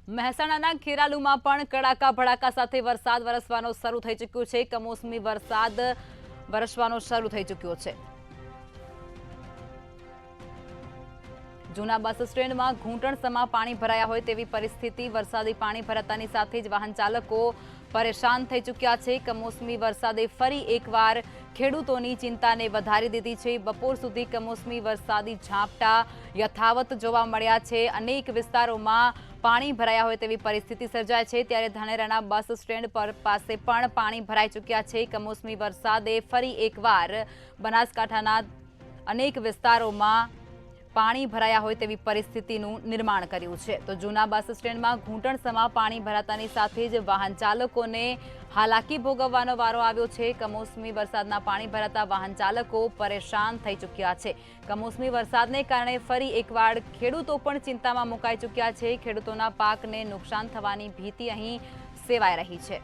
મહેસાણાના ખેરાલુમાં પણ કડાકા ભડાકા સાથે વરસાદ વરસવાનો શરૂ થઈ ચૂક્યો છે। કમોસમી વરસાદ વરસવાનો શરૂ થઈ ચૂક્યો છે। જૂના બસ સ્ટેન્ડમાં ઘૂંટણસમાં પાણી ભરાયા હોય તેવી પરિસ્થિતિ। વરસાદી પાણી ભરાતાની સાથે જ વાહન ચાલકો પરેશાન થઈ ચૂક્યા છે। કમોસમી વરસાદે ફરી એકવાર ખેડૂતોની ચિંતાને વધારી દીધી છે। બપોર સુધી કમોસમી વરસાદી ઝાપટા યથાવત જોવા મળ્યા છે। અનેક વિસ્તારોમાં પાણી ભરાયા હોય તેવી પરિસ્થિતિ સર્જાય છે। ત્યારે ધાનેરાના બસ સ્ટેન્ડ પર પાસે પણ પાણી ભરાઈ ચૂક્યા છે। કમોસમી વરસાદે ફરી એકવાર બનાસકાંઠાના અનેક વિસ્તારોમાં પાણી ભરાયા હોય તેવી પરિસ્થિતિનું નિર્માણ કર્યું છે। તો જૂના બસ સ્ટેન્ડમાં ઘૂંટણસમાં પાણી ભરાતાની સાથે જ વાહન ચાલકોને હાલાકી ભોગવવાનો વારો આવ્યો છે। કમોસમી વરસાદના પાણી ભરાતા વાહન ચાલકો પરેશાન થઈ ચૂક્યા છે। કમોસમી વરસાદને કારણે ફરી એકવાર ખેડૂતો પણ ચિંતામાં મુકાઈ ચૂક્યા છે। ખેડૂતોના પાકને નુકસાન થવાની ભીતિ અહીં સેવાઈ રહી છે।